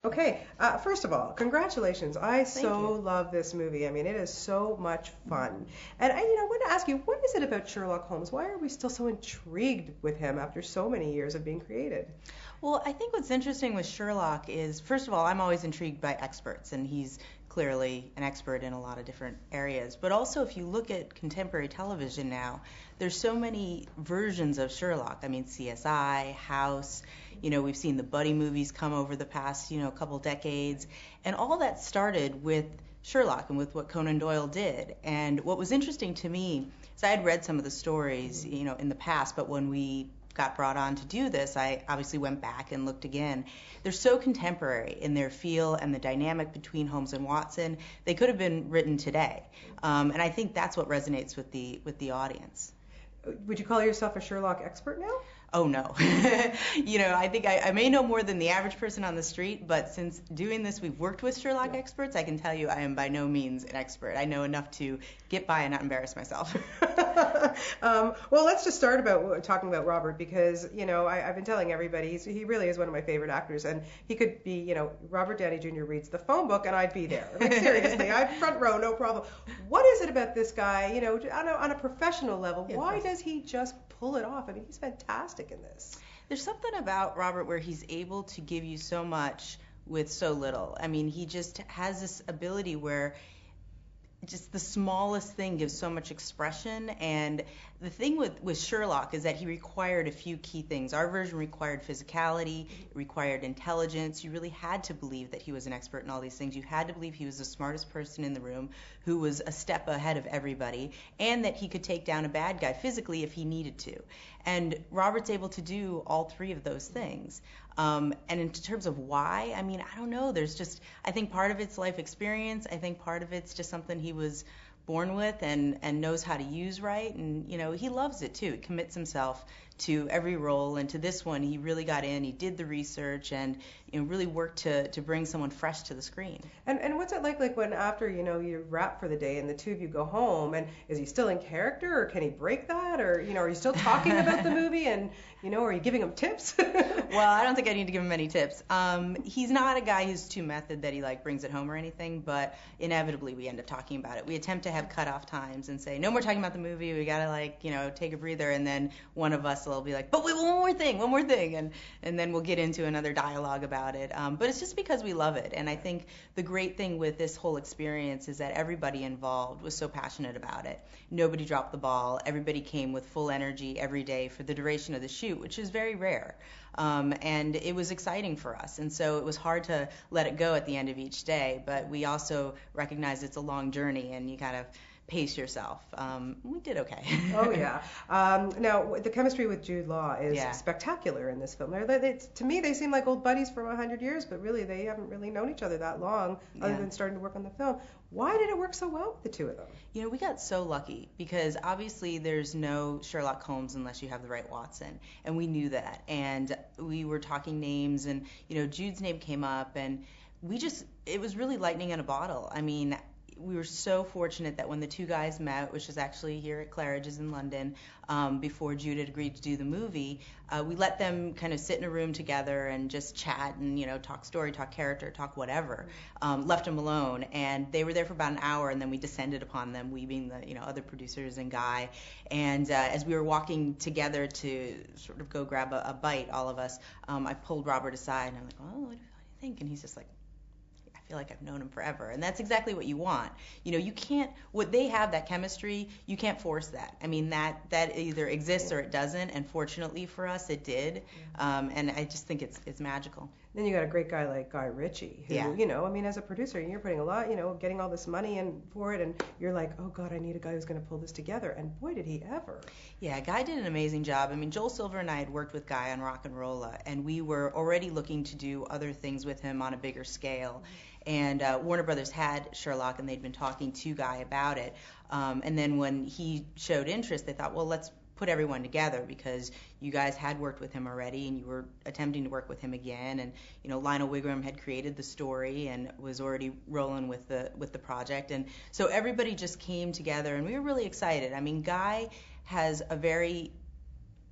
Okay, first of all, congratulations. I Thank so you. love this movie. I mean, it is so much fun. And I want to ask you, what is it about Sherlock Holmes? Why are we still so intrigued with him after so many years of being created? Well, I think what's interesting with Sherlock is, first of all, I'm always intrigued by experts, and he's clearly an expert in a lot of different areas. But also, if you look at contemporary television now, there's so many versions of Sherlock. I mean, CSI, House, we've seen the buddy movies come over the past, couple decades, and all that started with Sherlock and with what Conan Doyle did. And what was interesting to me is I had read some of the stories, in the past, but when we got brought on to do this, I obviously went back and looked again. They're so contemporary in their feel and the dynamic between Holmes and Watson. They could have been written today, and I think that's what resonates with the audience. Would you call yourself a Sherlock expert now? Oh no. I think I may know more than the average person on the street, but since doing this, we've worked with Sherlock experts. I can tell you I am by no means an expert. I know enough to get by and not embarrass myself. Well, let's just start about talking about Robert because I've been telling everybody he really is one of my favorite actors, and he could be Robert Downey Jr. reads the phone book and I'd be there. Like seriously, I'd front row, no problem. What is it about this guy? On a professional level, Yeah, why does he just pull it off? I mean, he's fantastic in this. There's something about Robert where he's able to give you so much with so little. I mean, he just has this ability where just the smallest thing gives so much expression. And the thing with Sherlock is that he required a few key things. Our version required physicality, it required intelligence. You really had to believe that he was an expert in all these things. You had to believe he was the smartest person in the room, who was a step ahead of everybody, and that he could take down a bad guy physically if he needed to. And Robert's able to do all three of those things. And in terms of why, I mean, I don't know. I think part of it's life experience. I think part of it's just something he was born with and knows how to use right. And, he loves it too. He commits himself to every role. And to this one, he really got in. He did the research and, really worked to bring someone fresh to the screen. And what's it like when after you wrap for the day and the two of you go home, and is he still in character or can he break that, or are you still talking about the movie, and are you giving him tips? Well, I don't think I need to give him any tips. He's not a guy who's too method that he brings it home or anything, but inevitably we end up talking about it. We attempt to have cutoff times and say no more talking about the movie. We gotta take a breather, and then one of us will be like, but wait, one more thing, and then we'll get into another dialogue about it. But it's just because we love it, and I think the great thing with this whole experience is that everybody involved was so passionate about it. Nobody dropped the ball. Everybody came with full energy every day for the duration of the shoot, which is very rare. And it was exciting for us. And so it was hard to let it go at the end of each day, but we also recognize it's a long journey and you kind of pace yourself. We did okay. Oh yeah. Now the chemistry with Jude Law is Yeah. spectacular in this film. To me, they seem like old buddies from 100 years, but really they haven't really known each other that long, other Yeah. than starting to work on the film. Why did it work so well with the two of them? We got so lucky because obviously there's no Sherlock Holmes unless you have the right Watson, and we knew that. And we were talking names, and Jude's name came up, and it was really lightning in a bottle. I mean, we were so fortunate that when the two guys met, which was actually here at Claridge's in London, before Jude had agreed to do the movie, we let them kind of sit in a room together and just chat and talk story, talk character, talk whatever. Left them alone, and they were there for about an hour, and then we descended upon them, we being the other producers and Guy. And as we were walking together to sort of go grab a bite, all of us, I pulled Robert aside and I'm like, oh, what do you think? And he's just like, feel like I've known him forever. And that's exactly what you want. You can't, what they have, that chemistry, you can't force that. I mean, that either exists or it doesn't. And fortunately for us, it did. And I just think it's magical. Then you got a great guy like Guy Ritchie, who, Yeah. I mean, as a producer, you're putting a lot, getting all this money in for it, and you're like, oh God, I need a guy who's going to pull this together. And boy, did he ever. Yeah, Guy did an amazing job. I mean, Joel Silver and I had worked with Guy on Rock and Rolla, and we were already looking to do other things with him on a bigger scale. And Warner Brothers had Sherlock, and they'd been talking to Guy about it. And then when he showed interest, they thought, well, let's put everyone together because you guys had worked with him already and you were attempting to work with him again. And Lionel Wigram had created the story and was already rolling with the project. And so everybody just came together, and we were really excited. I mean, Guy has a very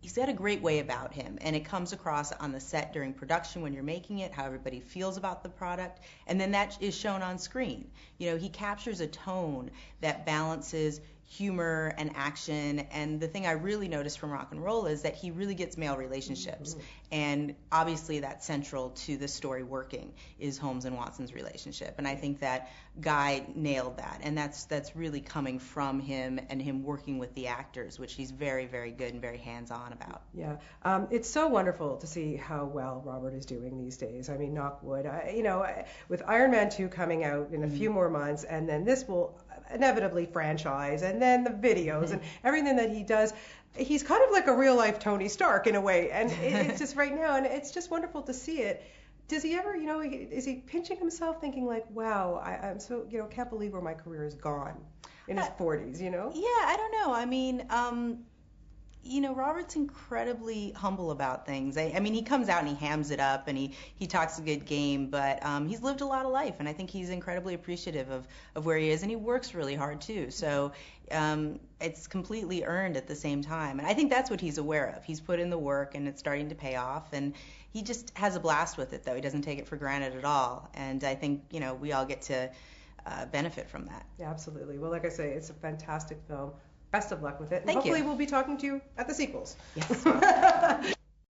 he's got a great way about him, and it comes across on the set during production when you're making it, how everybody feels about the product, and then that is shown on screen. He captures a tone that balances humor and action, and the thing I really noticed from Rock and Roll is that he really gets male relationships, and obviously that's central to the story working is Holmes and Watson's relationship, and I think that Guy nailed that, and that's really coming from him and him working with the actors, which he's very, very good and very hands-on about. Yeah, it's so wonderful to see how well Robert is doing these days. I mean, knock wood. With Iron Man 2 coming out in a few more months, and then this will inevitably franchise, and then the videos and everything that he does, he's kind of like a real life Tony Stark in a way, and it's just right now, and it's just wonderful to see it. Does he ever, is he pinching himself thinking like, wow, I'm so, can't believe where my career is gone in his 40s, Yeah, I don't know. I mean, Robert's incredibly humble about things. I mean, he comes out and he hams it up and he talks a good game, but he's lived a lot of life, and I think he's incredibly appreciative of where he is, and he works really hard too. So it's completely earned at the same time, and I think that's what he's aware of. He's put in the work, and it's starting to pay off, and he just has a blast with it, though. He doesn't take it for granted at all, and I think, we all get to benefit from that. Yeah, absolutely. Well, like I say, it's a fantastic film. Best of luck with it. And Thank you. hopefully we'll be talking to you at the sequels. Yes.